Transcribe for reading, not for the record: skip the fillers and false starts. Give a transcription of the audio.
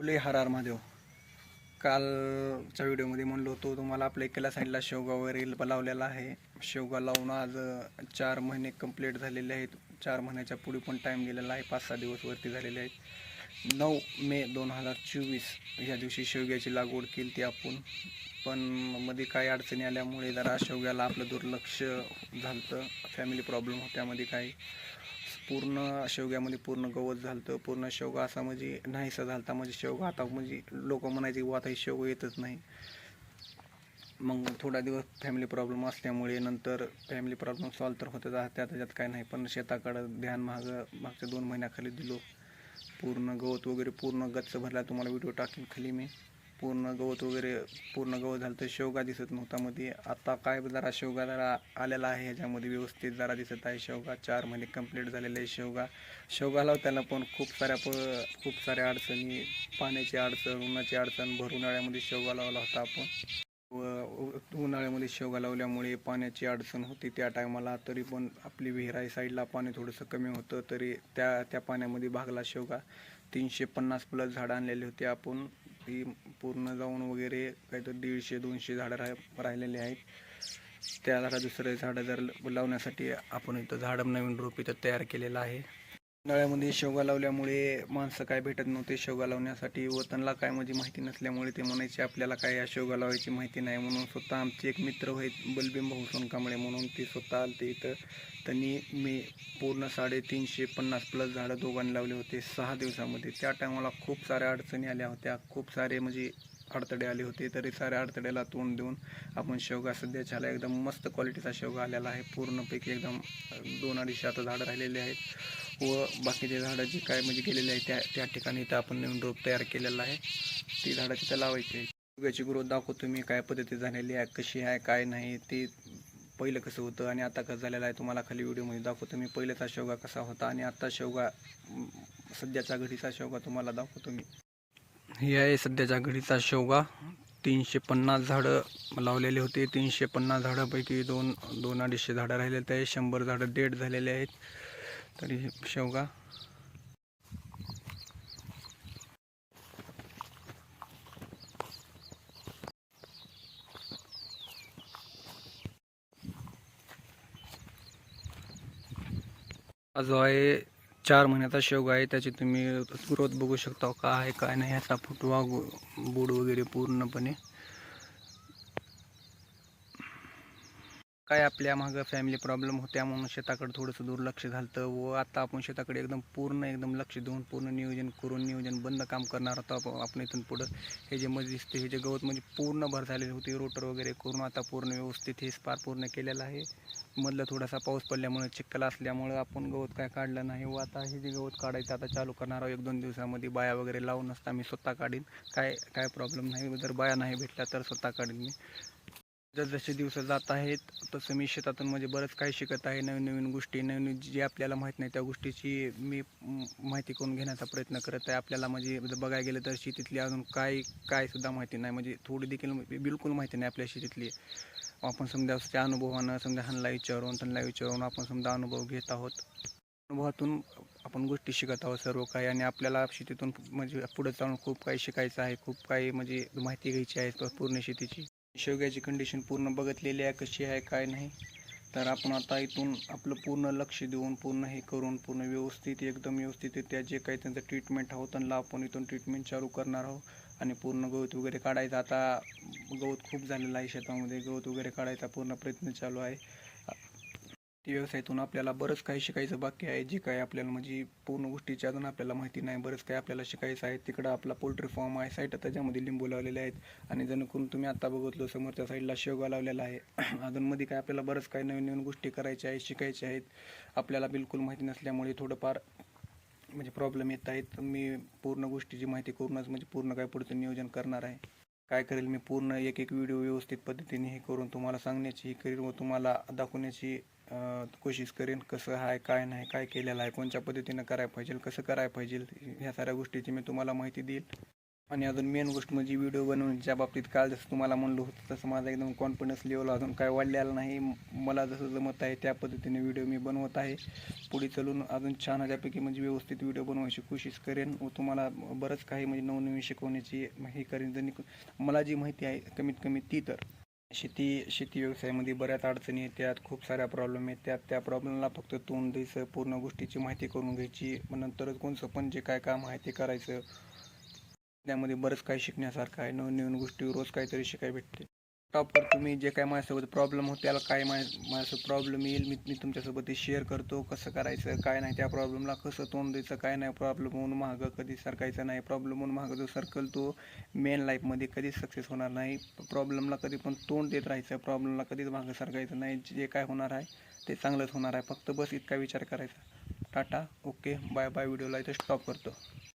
फुले हर हर महादेव. कालच्या व्हिडिओमध्ये म्हणलो होतो तुम्हाला आपल्या इकडल्या साईडला शेवगा वगैरे लावलेला आहे. शेवगा लावून आज 4 महिने कंप्लीट झालेले आहेत. 4 महिन्याच्या पुढे पण टाईम गेलेला आहे. 5-6 दिवस वरती झालेले आहेत. 9 मे 2024 या दिवशी शेवग्याची लागवड केली ती आपण. पण मध्ये काही अडचणी आल्यामुळे जरा शेवग्याला आपलं दुर्लक्ष झालं. फॅमिली प्रॉब्लेम होत्यामध्ये काही पूर्ण शेवग्यामध्ये पूर्ण गवत झालं. पूर्ण शेवगा असा म्हणजे नाहीसा झालता. म्हणजे शेवगा आता म्हणजे लोक म्हणायचे की आता ही शेवगा येतच नाही. मग थोडा दिवस फॅमिली प्रॉब्लेम असल्यामुळे नंतर फॅमिली प्रॉब्लेम सॉल्व तर होतं त्याच्यात काय नाही, पण शेताकडं ध्यान मागच्या 2 महिन्याखाली दिलो. पूर्ण गवत वगैरे पूर्ण गच्च भरला. तुम्हाला व्हिडिओ टाकेन खाली मी. पूर्ण गवत वगैरे पूर्ण गवत झालं तर शेवगा दिसत नव्हता मध्ये. आता काय जरा शेवगा जरा आलेला आहे, ह्याच्यामध्ये व्यवस्थित जरा दिसत आहे शेवगा. 4 महिने कंप्लीट झालेले आहे शेवगा लावताना पण खूप साऱ्या अडचणी, पाण्याची अडचण, उन्हाची अडचण. भर उन्हाळ्यामध्ये शेवगा लावला होता आपण. उन्हाळ्यामध्ये शेवगा लावल्यामुळे पाण्याची अडचण होती त्या टायमाला. तरी पण आपली विहीर साईडला पाणी थोडंसं कमी होतं, तरी त्या पाण्यामध्ये भागला शेवगा. 350 प्लस झाडं आणलेली होती आपण. ती पूर्ण जाऊन वगैरे काहीतरी 150-200 झाडं राहिलेली आहेत. त्या दुसरे झाडं जर लावण्यासाठी आपण इथं झाडं नवीन रोप इथं तयार केलेलं आहे. उन्हाळ्यामध्ये शेवगा लावल्यामुळे माणसं काय भेटत नव्हते शेवगा लावण्यासाठी, व त्यांना काय म्हणजे माहिती नसल्यामुळे ते म्हणायचे आपल्याला काय या शेवगा लावायची माहिती नाही. म्हणून स्वतः आमचे एक मित्र आहेत बलबीम भाऊ सोनकांबळे म्हणून, ते स्वतः आलते इथं. त्यांनी मी पूर्ण 350 प्लस झाडं दोघांनी लावले होते 6 दिवसामध्ये. त्या टायमाला खूप साऱ्या अडचणी आल्या होत्या, खूप सारे म्हणजे अडथळे आले होते. तरी साऱ्या अडथळ्याला तोंड देऊन आपण शेवगा सध्याच्याला एकदम मस्त क्वालिटीचा शेवगा आलेला आहे. पूर्णपैकी एकदम 200-250 आता झाडं राहिलेले आहेत, व बाकीचे झाडं जे काय म्हणजे गेलेले आहेत त्या ठिकाणी इथं आपण नवीन रोप तयार केलेलं आहे. ती झाडं तिथं लावायची आहे. शेवग्याची ग्रोथ दाखवतो मी, काय पद्धती झालेली आहे, कशी आहे काय नाही. ते पहिलं कसं होतं आणि आता कसं झालेलं आहे तुम्हाला खाली व्हिडिओमध्ये दाखवतो मी. पहिल्याचा शेवगा कसा होता आणि आता शेवगा, सध्याच्या घडीचा शेवगा तुम्हाला दाखवतो मी. हे आहे सध्याच्या घडीचा शेवगा. 350 झाडं लावलेले होते. 350 झाडापैकी 200-250 झाडं राहिलेले आहेत. 100 झाडं डेड झालेले आहेत. तरी शेवगा जो आहे 4 महिन्याचा शेवगा आहे. त्याची तुम्ही ग्रोथ बघू शकता का आहे काय नाही. ह्याचा फुटवा बूड वगैरे पूर्णपणे काय आपल्या मागं फॅमिली प्रॉब्लेम होत्या म्हणून शेताकडे थोडंसं दुर्लक्ष झालं, व आता आपण शेताकडे एकदम लक्ष देऊन पूर्ण नियोजन बंद काम करणार होतो आपण इथून पुढं. हे जे मध्ये दिसते हे जे गवत म्हणजे पूर्ण भर झालेली होती, रोटर वगैरे करून आता पूर्ण व्यवस्थित हे पार पूर्ण केलेलं आहे. मधलं थोडासा पाऊस पडल्यामुळे चिखल असल्यामुळे आपण गवत काय काढलं नाही, व आता हे जे गवत काढायचं आता चालू करणार आहोत 1-2 दिवसामध्ये. बाया वगैरे लावून असता मी स्वतः काढीन, काय प्रॉब्लेम नाही. जर बाया नाही भेटल्या तर स्वतः काढीन मी. जसे दिवस जात आहेत तसं मी शेतातून म्हणजे बरंच काही शिकत आहे. नवीन गोष्टी, नवीन जे आपल्याला माहीत नाही त्या गोष्टीची मी माहिती करून घेण्याचा प्रयत्न करत आहे. आपल्याला म्हणजे बघायला गेलं तर शेतीतली अजून काय सुद्धा माहिती नाही, म्हणजे थोडी देखील बिलकुल माहिती नाही आपल्या शेतीतली. आपण समजा त्या अनुभवानं समजा त्यांना विचारून आपण समजा अनुभव घेत आहोत. अनुभवातून आपण गोष्टी शिकत आहोत सर्व काही, आणि आपल्याला शेतीतून म्हणजे पुढे जाऊन खूप काही शिकायचं आहे. खूप काही म्हणजे माहिती घ्यायची आहे पूर्ण शेतीची. शेवग्याची कंडिशन पूर्ण बघितलेली आहे कशी आहे काय नाही. तर आपण आता इथून आपलं पूर्ण लक्ष देऊन पूर्ण हे करून पूर्ण एकदम व्यवस्थित त्या जे काही त्यांचं ट्रीटमेंट आहोत त्यांना आपण इथून ट्रीटमेंट चालू करणार आहोत. आणि पूर्ण गवत वगैरे काढायचा, आता गवत खूप झालेलं आहे शेतामध्ये, गवत वगैरे काढायचा पूर्ण प्रयत्न चालू आहे. व्यवसायातून आपल्याला बरंच काही शिकायचं बाकी आहे. जे काही आपल्याला म्हणजे पूर्ण गोष्टीची अजून आपल्याला माहिती नाही, बरंच काही आपल्याला शिकायचं आहे. तिकडं आपला पोल्ट्री फार्म आहे साईड, त्याच्यामध्ये लिंबू लावलेले आहेत. आणि जणू करून तुम्ही आता बघितलं समोरच्या साईडला शेवगा लावलेला आहे. अजून मध्ये काय आपल्याला बरंच काही नवीन गोष्टी करायच्या आहेत, शिकायच्या आहेत. आपल्याला बिलकुल माहिती नसल्यामुळे थोडंफार म्हणजे प्रॉब्लेम येत आहेत. मी पूर्ण गोष्टीची माहिती करूनच म्हणजे पूर्ण काय पुढचं नियोजन करणार आहे. काय करेल मी पूर्ण एक व्हिडिओ व्यवस्थित पद्धतीने हे करून तुम्हाला सांगण्याची करेल, व तुम्हाला दाखवण्याची कोशिश करेन. कसं आहे काय नाही, काय केलेलं आहे, कोणत्या पद्धतीनं करायला पाहिजे, कसं करायला पाहिजे, ह्या साऱ्या गोष्टीची मी तुम्हाला माहिती देईल. आणि अजून मेन गोष्ट म्हणजे व्हिडिओ बनवण्याच्या बाबतीत काल जसं तुम्हाला म्हणलं होतं तसं माझा एकदम कॉन्फिडन्स लेवल अजून काय वाढलेला नाही. मला जसं जमत आहे त्या पद्धतीने व्हिडिओ मी बनवत आहे. पुढे चलून अजून छान ह्याच्यापैकी म्हणजे व्यवस्थित व्हिडिओ बनवायची कोशिश करेन व तुम्हाला बरंच काही म्हणजे नवनवीन शिकवण्याची हे करेन. मला जी माहिती आहे कमीत कमी ती तर शेती व्यवसायामध्ये बऱ्याच अडचणी येतात, खूप साऱ्या प्रॉब्लेम येतात. त्या प्रॉब्लेमला फक्त तोंड द्यायचं, पूर्ण गोष्टीची माहिती करून घ्यायची, मग नंतरच कोणचं पण जे काय काम आहे ते करायचं. त्यामध्ये बरंच काही शिकण्यासारखं आहे. नवीन गोष्टी रोज काहीतरी शिकायला भेटते. प्रॉपर तुम्ही जे काय माझ्यासोबत प्रॉब्लेम होतो त्याला काय माझ्यासोबत प्रॉब्लेम येईल मी तुमच्यासोबत ते शेअर करतो. कसं करायचं काय नाही, त्या प्रॉब्लेमला कसं तोंड द्यायचं काय नाही, प्रॉब्लेम होऊन मागं कधी सरकायचं नाही. प्रॉब्लेम होऊन मागं जो सरकल तो मेन लाईफमध्ये कधीच सक्सेस होणार नाही. प्रॉब्लेमला कधी पण तोंड देत राहायचं, प्रॉब्लेमला कधीच मागं सरकायचं नाही. जे काय होणार आहे ते चांगलंच होणार आहे. फक्त बस इतका विचार करायचा. Tata, okay, bye bye. व्हिडिओला इथं स्टॉप करतो.